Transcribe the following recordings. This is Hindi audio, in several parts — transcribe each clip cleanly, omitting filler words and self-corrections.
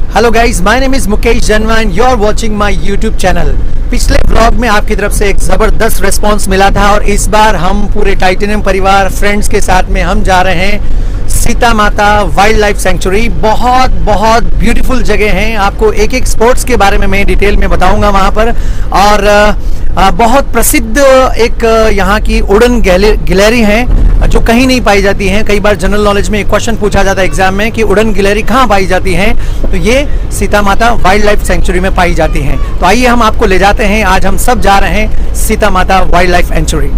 Hello guys, my name is Mukesh जन्मा and you are watching my YouTube channel. पिछले ब्लॉग में आपकी तरफ से एक ज़बरदस्त रिस्पांस मिला था और इस बार हम पूरे टाइटेनियम परिवार फ्रेंड्स के साथ में हम जा रहे हैं सीता माता वाइल्ड लाइफ सेंचुरी। बहुत बहुत ब्यूटीफुल जगह है। आपको एक एक स्पोर्ट्स के बारे में मैं डिटेल में बताऊंगा वहां पर। और बहुत प्रसिद्ध एक यहाँ की उड़न गैलरी है जो कहीं नहीं पाई जाती हैं। कई बार जनरल नॉलेज में एक क्वेश्चन पूछा जाता है एग्जाम में कि उड़न गैलरी कहाँ पाई जाती है, तो ये सीता माता वाइल्ड लाइफ सेंचुरी में पाई जाती हैं। तो आइए हम आपको ले जाते हैं। आज हम सब जा रहे हैं सीता माता वाइल्ड लाइफ सेंचुरी।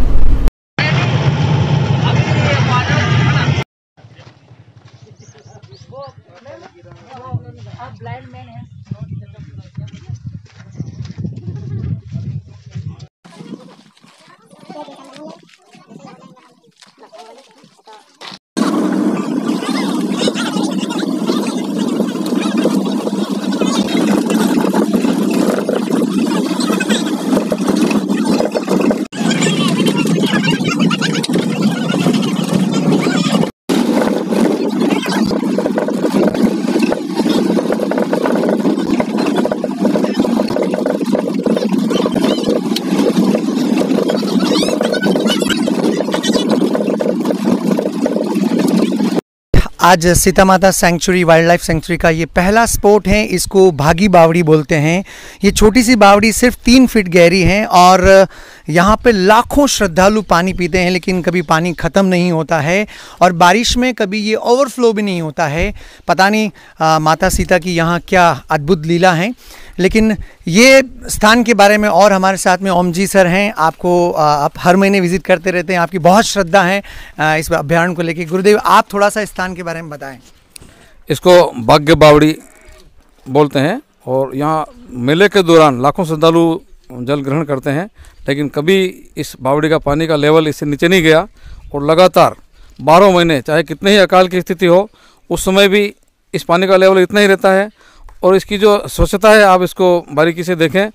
आज सीता माता सेंचुरी वाइल्ड लाइफ सेंचुरी का ये पहला स्पॉट है। इसको भागी बावड़ी बोलते हैं। ये छोटी सी बावड़ी सिर्फ 3 फीट गहरी है और यहाँ पे लाखों श्रद्धालु पानी पीते हैं, लेकिन कभी पानी ख़त्म नहीं होता है और बारिश में कभी ये ओवरफ्लो भी नहीं होता है। पता नहीं माता सीता की यहाँ क्या अद्भुत लीला है। लेकिन ये स्थान के बारे में और हमारे साथ में ओम जी सर हैं। आप हर महीने विज़िट करते रहते हैं, आपकी बहुत श्रद्धा है इस अभ्यारण्य को लेकर। गुरुदेव, आप थोड़ा सा स्थान के बारे में बताएं। इसको भाग्य बावड़ी बोलते हैं और यहाँ मेले के दौरान लाखों श्रद्धालु जल ग्रहण करते हैं, लेकिन कभी इस बावड़ी का पानी का लेवल इससे नीचे नहीं गया और लगातार 12 महीने चाहे कितने ही अकाल की स्थिति हो उस समय भी इस पानी का लेवल इतना ही रहता है। और इसकी जो स्वच्छता है आप इसको बारीकी से देखें,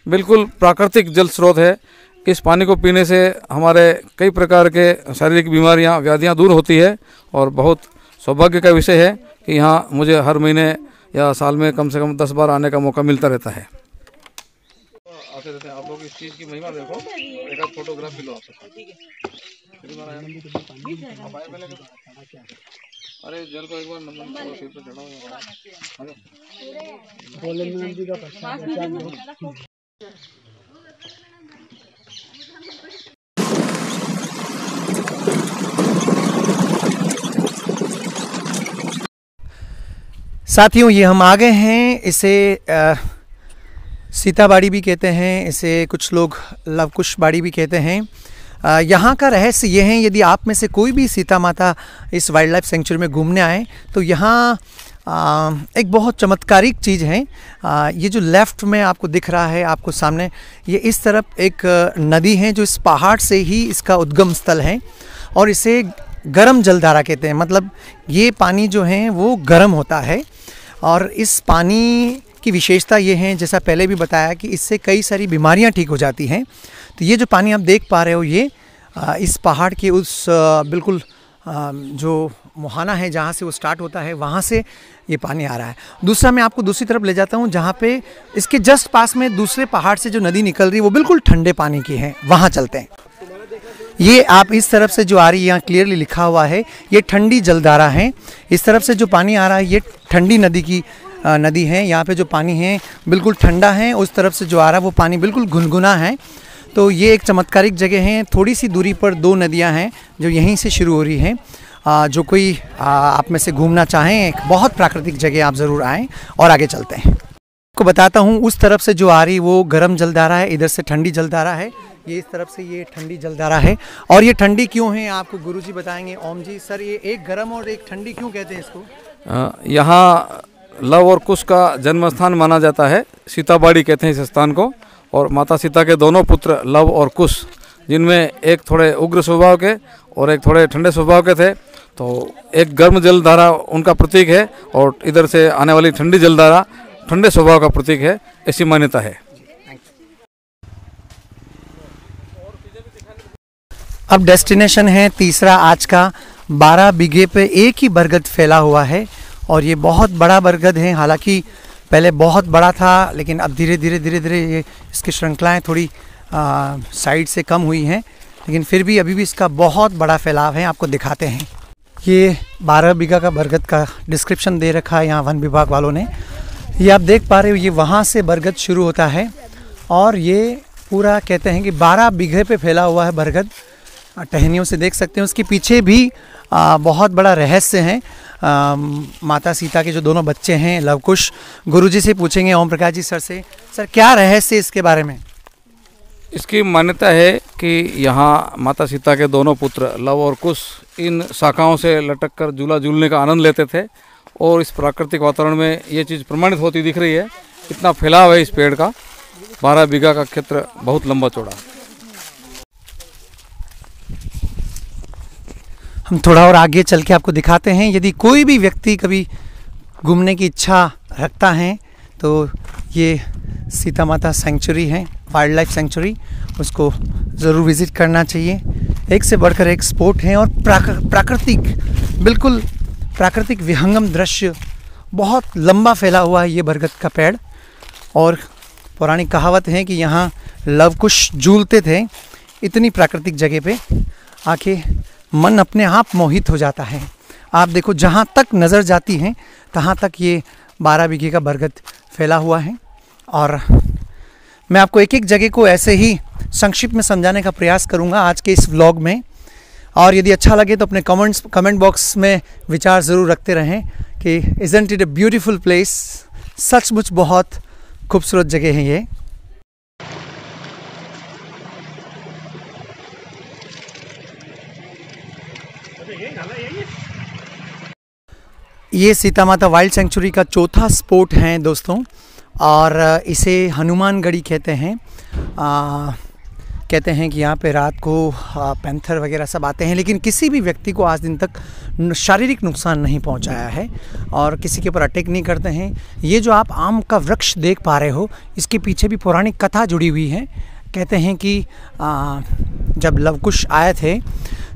बिल्कुल प्राकृतिक जल स्रोत है। इस पानी को पीने से हमारे कई प्रकार के शारीरिक बीमारियां व्याधियां दूर होती है और बहुत सौभाग्य का विषय है कि यहाँ मुझे हर महीने या साल में कम से कम 10 बार आने का मौका मिलता रहता है। आते रहते हैं आप लोग, इस चीज़ की महिमा देखो। एक आध फोटोग्राफ भी लो आप। अरे जल को एक बार नमन सिर पे चढ़ाओ। साथियों, ये हम आ गए हैं। इसे सीता बाड़ी भी कहते हैं, इसे कुछ लोग लवकुश बाड़ी भी कहते हैं। यहाँ का रहस्य ये है, यदि आप में से कोई भी सीता माता इस वाइल्ड लाइफ सेंचुरी में घूमने आए तो यहाँ एक बहुत चमत्कारिक चीज़ है। ये जो लेफ़्ट में आपको दिख रहा है आपको सामने, ये इस तरफ एक नदी है जो इस पहाड़ से ही इसका उद्गम स्थल है और इसे गर्म जलधारा कहते हैं। मतलब ये पानी जो है वो गर्म होता है और इस पानी की विशेषता ये है, जैसा पहले भी बताया, कि इससे कई सारी बीमारियां ठीक हो जाती हैं। तो ये जो पानी आप देख पा रहे हो ये इस पहाड़ के उस बिल्कुल जो मुहाना है जहाँ से वो स्टार्ट होता है वहाँ से ये पानी आ रहा है। दूसरा मैं आपको दूसरी तरफ ले जाता हूँ जहाँ पे इसके जस्ट पास में दूसरे पहाड़ से जो नदी निकल रही है वो बिल्कुल ठंडे पानी की है, वहाँ चलते हैं। ये आप इस तरफ से जो आ रही है, यहाँ क्लियरली लिखा हुआ है, ये ठंडी जलधारा है। इस तरफ से जो पानी आ रहा है ये ठंडी नदी है। यहाँ पे जो पानी है बिल्कुल ठंडा है। उस तरफ से जो आ रहा है वो पानी बिल्कुल गुनगुना है। तो ये एक चमत्कारिक जगह है। थोड़ी सी दूरी पर 2 नदियाँ हैं जो यहीं से शुरू हो रही हैं। जो कोई आप में से घूमना चाहें, एक बहुत प्राकृतिक जगह, आप ज़रूर आएँ और आगे चलते हैं। आपको बताता हूँ, उस तरफ से जो आ रही वो गर्म जलधारा है, इधर से ठंडी जलधारा है। ये इस तरफ से ये ठंडी जलधारा है। और ये ठंडी क्यों है आपको गुरुजी बताएंगे। ओम जी सर, ये एक गर्म और एक ठंडी क्यों कहते हैं इसको? यहाँ लव और कुश का जन्म स्थान माना जाता है। सीता बाड़ी कहते हैं इस स्थान को। और माता सीता के दोनों पुत्र लव और कुश, जिनमें एक थोड़े उग्र स्वभाव के और एक थोड़े ठंडे स्वभाव के थे, तो एक गर्म जलधारा उनका प्रतीक है और इधर से आने वाली ठंडी जलधारा ठंडे स्वभाव का प्रतीक है, ऐसी मान्यता है। अब डेस्टिनेशन है तीसरा आज का। 12 बीघे पे एक ही बरगद फैला हुआ है और ये बहुत बड़ा बरगद है। हालांकि पहले बहुत बड़ा था, लेकिन अब धीरे धीरे ये इसकी श्रृंखलाएँ थोड़ी साइड से कम हुई हैं, लेकिन फिर भी अभी भी इसका बहुत बड़ा फैलाव है। आपको दिखाते हैं। ये 12 बीघा का बरगद का डिस्क्रिप्शन दे रखा है यहाँ वन विभाग वालों ने। ये आप देख पा रहे हो, ये वहाँ से बरगद शुरू होता है और ये पूरा कहते हैं कि 12 बीघे पे फैला हुआ है बरगद। टहनियों से देख सकते हैं। उसके पीछे भी बहुत बड़ा रहस्य है। माता सीता के जो दोनों बच्चे हैं लवकुश, गुरुजी से पूछेंगे, ओम प्रकाश जी सर से। सर, क्या रहस्य इसके बारे में? इसकी मान्यता है कि यहाँ माता सीता के दोनों पुत्र लव और कुश इन शाखाओं से लटक कर झूला झूलने का आनंद लेते थे और इस प्राकृतिक वातावरण में ये चीज़ प्रमाणित होती दिख रही है। इतना फैलाव है इस पेड़ का। 12 बीघा का क्षेत्र बहुत लंबा चौड़ा है। हम थोड़ा और आगे चल के आपको दिखाते हैं। यदि कोई भी व्यक्ति कभी घूमने की इच्छा रखता है तो ये सीता माता सेंचुरी है, वाइल्ड लाइफ सेंचुरी, उसको ज़रूर विज़िट करना चाहिए। एक से बढ़कर एक स्पॉट है और प्राकृतिक, बिल्कुल प्राकृतिक विहंगम दृश्य, बहुत लंबा फैला हुआ है ये बरगद का पेड़। और पौराणिक कहावत है कि यहाँ लवकुश झूलते थे। इतनी प्राकृतिक जगह पे आके मन अपने आप मोहित हो जाता है। आप देखो, जहाँ तक नज़र जाती है तहाँ तक ये 12 बीघे का बरगद फैला हुआ है। और मैं आपको एक एक जगह को ऐसे ही संक्षिप्त में समझाने का प्रयास करूँगा आज के इस व्लॉग में। और यदि अच्छा लगे तो अपने कमेंट बॉक्स में विचार ज़रूर रखते रहें कि isn't it a beautiful place. सचमुच बहुत खूबसूरत जगह है ये। ये सीता माता वाइल्ड सेंचुरी का चौथा स्पॉट है दोस्तों, और इसे हनुमानगढ़ी कहते हैं। कहते हैं कि यहाँ पे रात को पैंथर वगैरह सब आते हैं, लेकिन किसी भी व्यक्ति को आज दिन तक शारीरिक नुकसान नहीं पहुँचाया है और किसी के ऊपर अटैक नहीं करते हैं। ये जो आप आम का वृक्ष देख पा रहे हो, इसके पीछे भी पौराणिक कथा जुड़ी हुई है। कहते हैं कि जब लवकुश आए थे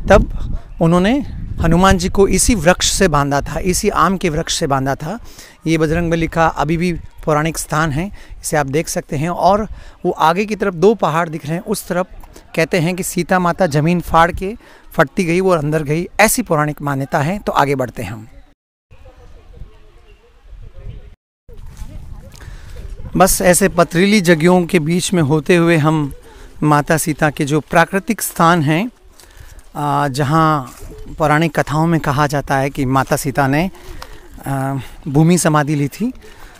तब उन्होंने हनुमान जी को इसी वृक्ष से बांधा था, इसी आम के वृक्ष से बांधा था। ये बजरंगबली का अभी भी पौराणिक स्थान है, इसे आप देख सकते हैं। और वो आगे की तरफ 2 पहाड़ दिख रहे हैं, उस तरफ कहते हैं कि सीता माता ज़मीन फाड़ के फटती गई वो अंदर गई, ऐसी पौराणिक मान्यता है। तो आगे बढ़ते हैं हम। बस ऐसे पथरीली जगहों के बीच में होते हुए हम माता सीता के जो प्राकृतिक स्थान हैं, जहाँ पौराणिक कथाओं में कहा जाता है कि माता सीता ने भूमि समाधि ली थी,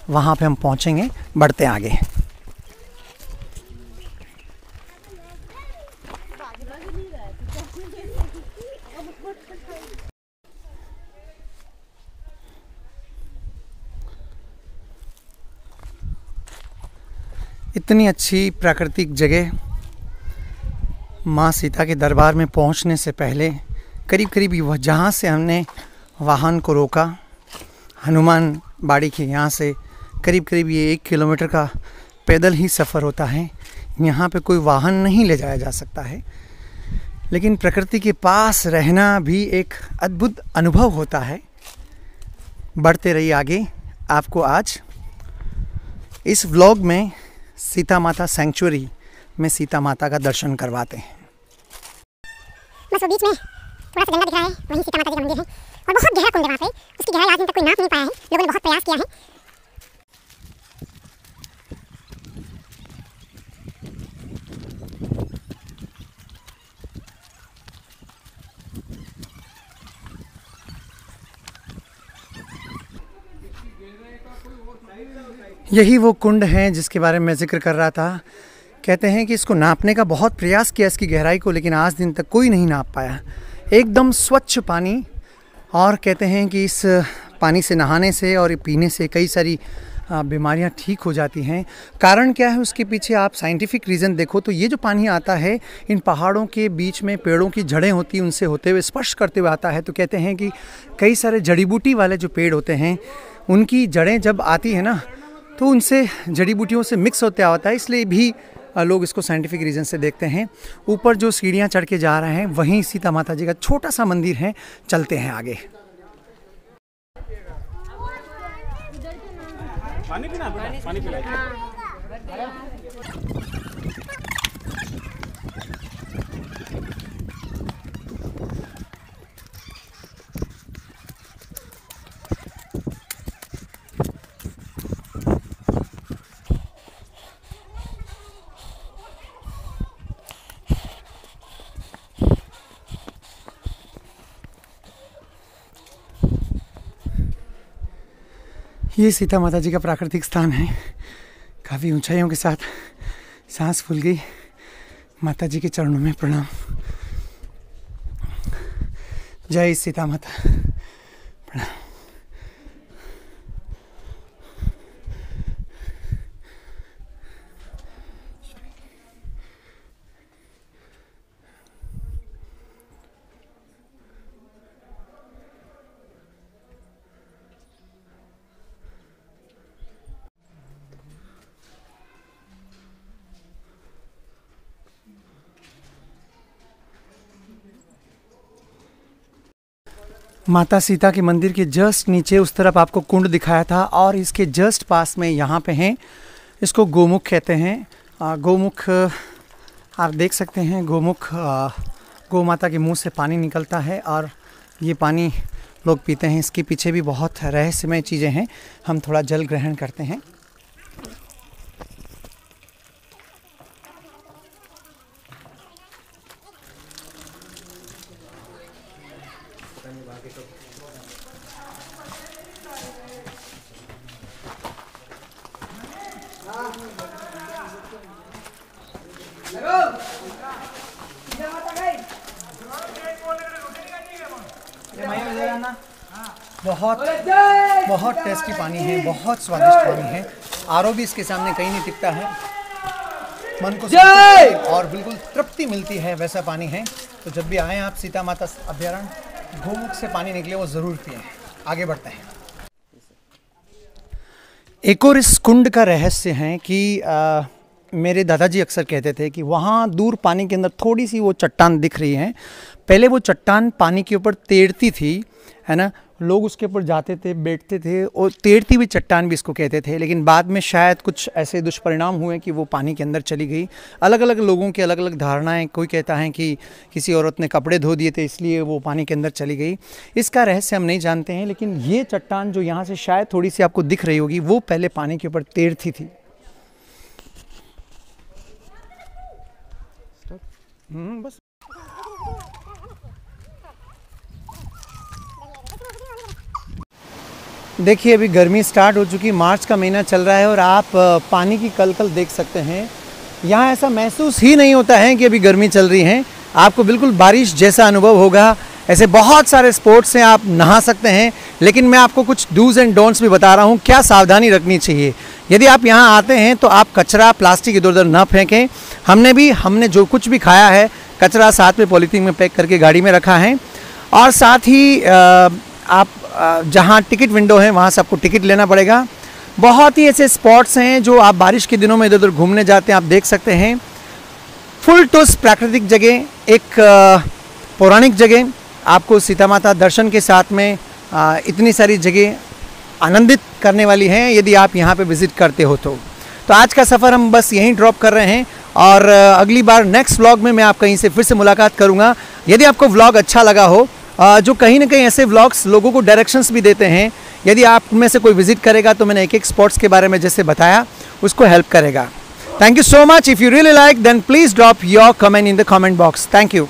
वहाँ पे हम पहुँचेंगे। बढ़ते आगे। इतनी अच्छी प्राकृतिक जगह, माँ सीता के दरबार में पहुँचने से पहले करीब करीब वह जहाँ से हमने वाहन को रोका, हनुमान बाड़ी के यहाँ से करीब करीब ये 1 किलोमीटर का पैदल ही सफ़र होता है। यहाँ पे कोई वाहन नहीं ले जाया जा सकता है, लेकिन प्रकृति के पास रहना भी एक अद्भुत अनुभव होता है। बढ़ते रहिए आगे। आपको आज इस व्लॉग में सीता माता सेंचुरी में सीता माता का दर्शन करवाते हैं। बस वो बीच में थोड़ा सा गंदा दिख रहा है, वहीं सीता माता जी का मंदिर है और बहुत गहरा कुंड है वहाँ पे। उसकी गहराई आज तक कोई नाप नहीं पाया है, लोगों ने बहुत प्रयास किया है। यही वो कुंड है जिसके बारे में मैं जिक्र कर रहा था। कहते हैं कि इसको नापने का बहुत प्रयास किया, इसकी गहराई को, लेकिन आज दिन तक कोई नहीं नाप पाया। एकदम स्वच्छ पानी, और कहते हैं कि इस पानी से नहाने से और पीने से कई सारी बीमारियां ठीक हो जाती हैं। कारण क्या है उसके पीछे आप साइंटिफिक रीज़न देखो तो ये जो पानी आता है इन पहाड़ों के बीच में पेड़ों की जड़ें होती हैं, उनसे होते हुए स्पर्श करते हुए आता है। तो कहते हैं कि कई सारे जड़ी बूटी वाले जो पेड़ होते हैं उनकी जड़ें जब आती है ना तो उनसे जड़ी बूटियों से मिक्स होते आता है, इसलिए भी लोग इसको साइंटिफिक रीज़न से देखते हैं। ऊपर जो सीढ़ियाँ चढ़ के जा रहे हैं वहीं सीता माता जी का छोटा सा मंदिर है। चलते हैं आगे। पानी पीना बेटा, पानी पिलाइए। ये सीता माता जी का प्राकृतिक स्थान है। काफ़ी ऊंचाइयों के साथ सांस फूल गई। माता जी के चरणों में प्रणाम। जय सीता माता। प्रणाम। माता सीता के मंदिर के जस्ट नीचे उस तरफ आपको कुंड दिखाया था, और इसके जस्ट पास में यहाँ पे हैं, इसको गोमुख कहते हैं। गोमुख आप देख सकते हैं। गोमुख गौ माता के मुंह से पानी निकलता है और ये पानी लोग पीते हैं। इसके पीछे भी बहुत रहस्यमय चीज़ें हैं। हम थोड़ा जल ग्रहण करते हैं। बहुत टेस्टी पानी है, बहुत स्वादिष्ट पानी है। आरओ भी इसके सामने कहीं नहीं टिकता है। मन को और बिल्कुल तृप्ति मिलती है, वैसा पानी है। तो जब भी आएँ आप सीता माता अभ्यारण्य, गोमुख से पानी निकले वो ज़रूर पिएं। आगे बढ़ते हैं। एक और इस कुंड का रहस्य है कि मेरे दादाजी अक्सर कहते थे कि वहाँ दूर पानी के अंदर थोड़ी सी वो चट्टान दिख रही है। पहले वो चट्टान पानी के ऊपर तैरती थी, है ना। लोग उसके ऊपर जाते थे, बैठते थे, और तैरती हुई चट्टान भी इसको कहते थे। लेकिन बाद में शायद कुछ ऐसे दुष्परिणाम हुए कि वो पानी के अंदर चली गई। अलग अलग लोगों की अलग अलग धारणाएं। कोई कहता है कि किसी औरत ने कपड़े धो दिए थे इसलिए वो पानी के अंदर चली गई। इसका रहस्य हम नहीं जानते हैं। लेकिन ये चट्टान जो यहाँ से शायद थोड़ी सी आपको दिख रही होगी, वो पहले पानी के ऊपर तैरती थी। बस देखिए, अभी गर्मी स्टार्ट हो चुकी, मार्च का महीना चल रहा है और आप पानी की कलकल देख सकते हैं। यहाँ ऐसा महसूस ही नहीं होता है कि अभी गर्मी चल रही है। आपको बिल्कुल बारिश जैसा अनुभव होगा। ऐसे बहुत सारे स्पोर्ट्स हैं, आप नहा सकते हैं। लेकिन मैं आपको कुछ डूज एंड डोंट्स भी बता रहा हूँ, क्या सावधानी रखनी चाहिए। यदि आप यहाँ आते हैं तो आप कचरा, प्लास्टिक इधर उधर न फेंकें। हमने जो कुछ भी खाया है, कचरा साथ में पॉलीथीन में पैक करके गाड़ी में रखा है। और साथ ही आप जहाँ टिकट विंडो है वहाँ से आपको टिकट लेना पड़ेगा। बहुत ही ऐसे स्पॉट्स हैं जो आप बारिश के दिनों में इधर उधर घूमने जाते हैं, आप देख सकते हैं। फुल टूस प्राकृतिक जगह, एक पौराणिक जगह। आपको सीता माता दर्शन के साथ में इतनी सारी जगह आनंदित करने वाली हैं यदि आप यहाँ पे विज़िट करते हो तो आज का सफ़र हम बस यहीं ड्रॉप कर रहे हैं। और अगली बार नेक्स्ट व्लॉग में मैं आप कहीं से फिर से मुलाकात करूँगा। यदि आपको व्लॉग अच्छा लगा हो, जो कहीं ना कहीं ऐसे व्लॉग्स लोगों को डायरेक्शंस भी देते हैं, यदि आप में से कोई विजिट करेगा तो मैंने एक एक स्पॉट्स के बारे में जैसे बताया उसको हेल्प करेगा। Thank you so much. If you really like then please drop your comment in the comment box. Thank you.